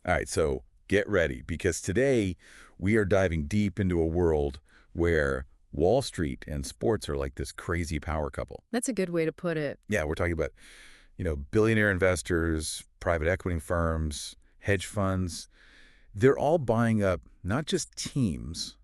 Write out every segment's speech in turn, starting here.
All right, so get ready because today we are diving deep into a world where Wall Street and sports are like this crazy power couple. That's a good way to put it. Yeah, we're talking about, billionaire investors, private equity firms, hedge funds. They're all buying up not just teams,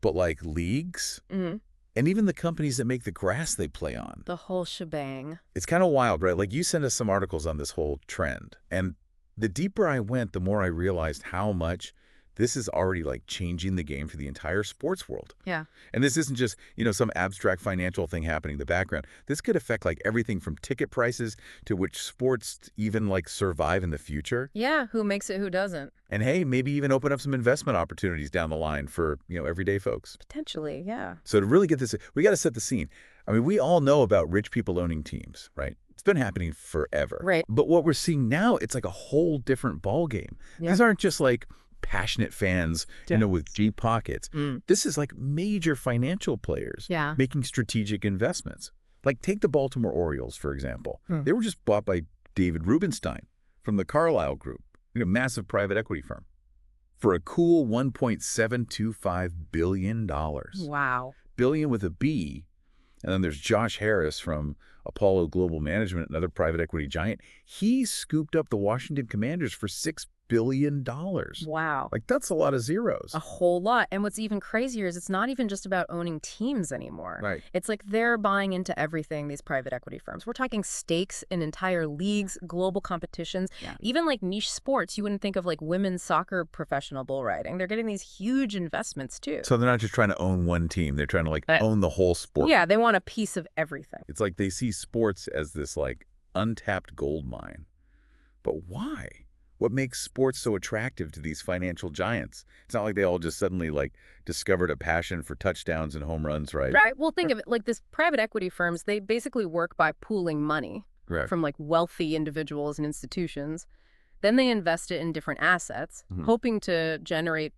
but like leagues Hmm. and even the companies that make the grass they play on. The whole shebang. It's kind of wild, right? Like you sent us some articles on this whole trend. And the deeper I went, the more I realized how much this is already like changing the game for the entire sports world. Yeah. And this isn't just, some abstract financial thing happening in the background. This could affect like everything from ticket prices to which sports even like survive in the future. Yeah, who makes it, who doesn't? And hey, maybe even open up some investment opportunities down the line for, everyday folks. Potentially, yeah. So to really get this, we got to set the scene. I mean, we all know about rich people owning teams, right? It's been happening forever. Right. But what we're seeing now, it's like a whole different ballgame. Yeah. These aren't just like passionate fans, with deep pockets. Mm. This is like major financial players Yeah. making strategic investments. Like take the Baltimore Orioles, for example. Hmm. They were just bought by David Rubenstein from the Carlyle Group, massive private equity firm, for a cool $1.725 billion. Wow. Billion with a B. And then there's Josh Harris from Apollo Global Management, another private equity giant. He scooped up the Washington Commanders for $6 billion. Wow. Like, that's a lot of zeros. A whole lot. And what's even crazier is it's not even just about owning teams anymore. Right. It's like they're buying into everything, these private equity firms. We're talking stakes in entire leagues, global competitions, even like niche sports. You wouldn't think of like women's soccer professional bull riding. They're getting these huge investments too. So they're not just trying to own one team. They're trying to, like, own the whole sport. Yeah, they want a piece of everything. It's like they see sports as this, like, untapped gold mine. But why? What makes sports so attractive to these financial giants? It's not like they all just suddenly, like, discovered a passion for touchdowns and home runs, right? Right. Well, think of it like this private equity firms, they basically work by pooling money Right. from like wealthy individuals and institutions. Then they invest it in different assets, hoping to generate,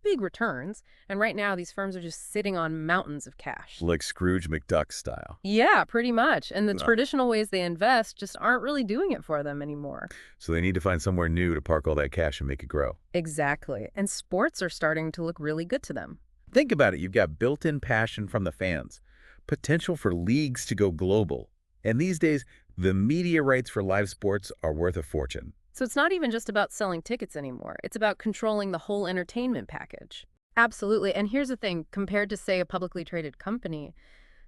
big returns. And right now, these firms are just sitting on mountains of cash. Like Scrooge McDuck style. Yeah, pretty much. And the Yeah. traditional ways they invest just aren't really doing it for them anymore. So they need to find somewhere new to park all that cash and make it grow. Exactly. And sports are starting to look really good to them. Think about it. You've got built-in passion from the fans, potential for leagues to go global. And these days, the media rights for live sports are worth a fortune. So it's not even just about selling tickets anymore. It's about controlling the whole entertainment package. Absolutely. And here's the thing, compared to, say, a publicly traded company,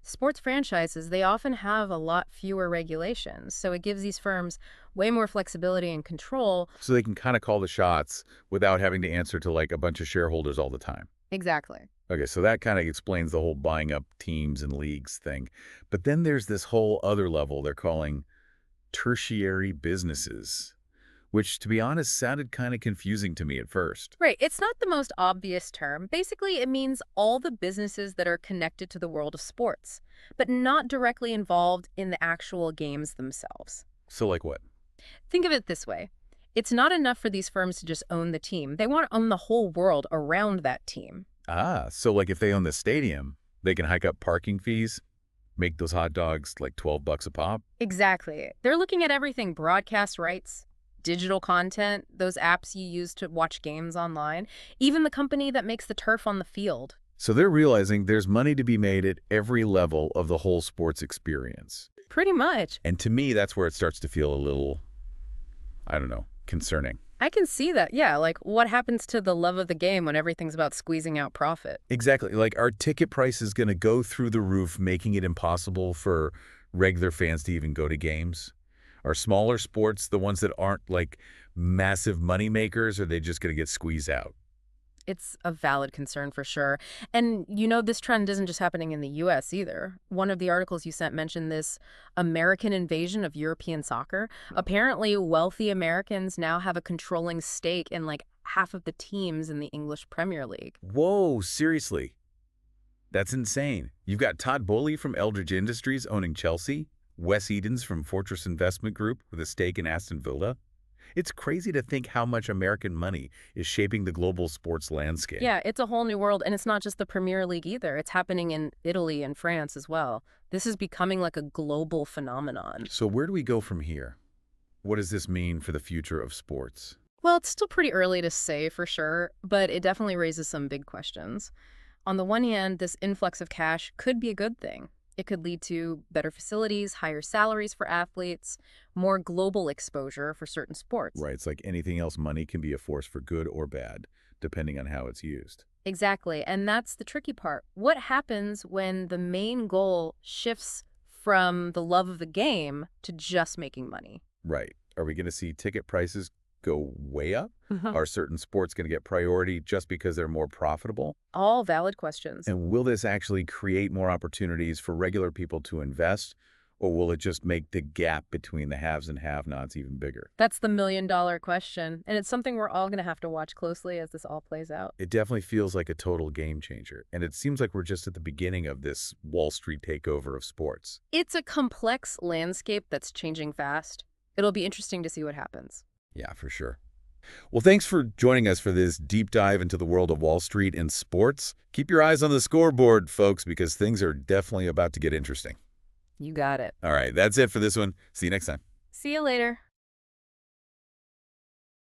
sports franchises, they often have a lot fewer regulations. So it gives these firms way more flexibility and control. So they can kind of call the shots without having to answer to like a bunch of shareholders all the time. Exactly. Okay, so that kind of explains the whole buying up teams and leagues thing. But then there's this whole other level they're calling tertiary businesses, which, to be honest, sounded kind of confusing to me at first. Right. It's not the most obvious term. Basically, it means all the businesses that are connected to the world of sports, but not directly involved in the actual games themselves. So like what? Think of it this way. It's not enough for these firms to just own the team. They want to own the whole world around that team. Ah, so like if they own the stadium, they can hike up parking fees, make those hot dogs like $12 a pop? Exactly. They're looking at everything: broadcast rights, digital content, those apps you use to watch games online, even the company that makes the turf on the field. So they're realizing there's money to be made at every level of the whole sports experience. Pretty much. And to me, that's where it starts to feel a little, I don't know, concerning. I can see that. Yeah, like what happens to the love of the game when everything's about squeezing out profit? Exactly. Like our ticket price is going to go through the roof, making it impossible for regular fans to even go to games. Are smaller sports, the ones that aren't like massive money makers, are they just going to get squeezed out? It's a valid concern for sure. And this trend isn't just happening in the U.S. either. One of the articles you sent mentioned this American invasion of European soccer. Apparently, wealthy Americans now have a controlling stake in like half of the teams in the English Premier League. Whoa, seriously? That's insane. You've got Todd Boehly from Eldridge Industries owning Chelsea, Wes Edens from Fortress Investment Group with a stake in Aston Villa. It's crazy to think how much American money is shaping the global sports landscape. Yeah, it's a whole new world, and it's not just the Premier League either. It's happening in Italy and France as well. This is becoming like a global phenomenon. So where do we go from here? What does this mean for the future of sports? Well, it's still pretty early to say for sure, but it definitely raises some big questions. On the one hand, this influx of cash could be a good thing. It could lead to better facilities, higher salaries for athletes, more global exposure for certain sports. Right, it's like anything else, money can be a force for good or bad, depending on how it's used. Exactly. And that's the tricky part. What happens when the main goal shifts from the love of the game to just making money? Right. Are we going to see ticket prices go way up? Uh-huh. Are certain sports going to get priority just because they're more profitable? All valid questions. And will this actually create more opportunities for regular people to invest, or will it just make the gap between the haves and have-nots even bigger? That's the million-dollar question, and it's something we're all going to have to watch closely as this all plays out. It definitely feels like a total game changer, and it seems like we're just at the beginning of this Wall Street takeover of sports. It's a complex landscape that's changing fast. It'll be interesting to see what happens. Yeah, for sure. Well, thanks for joining us for this deep dive into the world of Wall Street and sports. Keep your eyes on the scoreboard, folks, because things are definitely about to get interesting. You got it. All right, that's it for this one. See you next time. See you later.